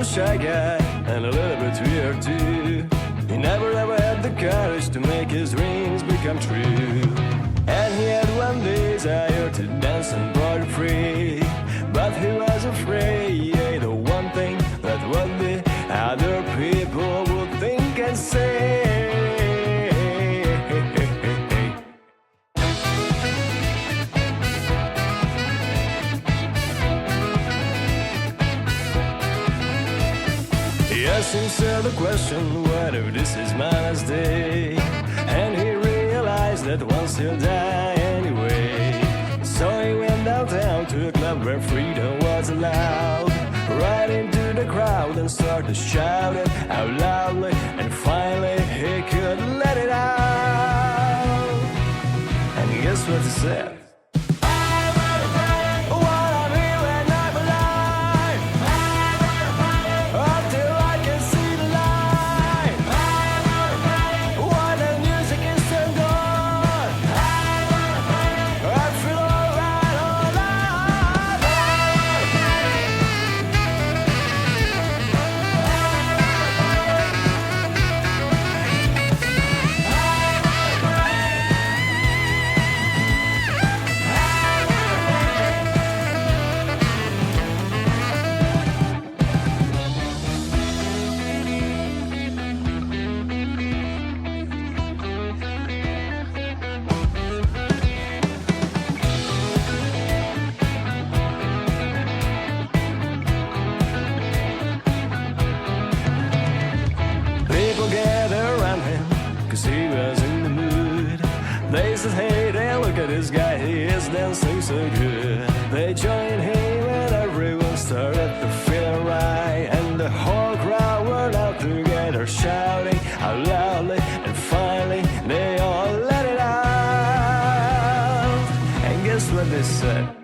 Shy guy and a little bit weird too. He never ever had the courage to make his dreams become true. And he had one desire to dance and break free, but he was afraid the one thing that would be other people would think and say. He asked himself the question, what if this is my last day? And he realized that once he'll die anyway. So he went downtown to a club where freedom was allowed, right into the crowd and started shouting out loudly. And finally he could let it out. And guess what he said? People gathered around him, cause he was in the mood. They said, hey there, look at this guy, he is dancing so good. They joined him and everyone started to feel right. And the whole crowd were out together shouting out loudly. And finally they all let it out. And guess what they said?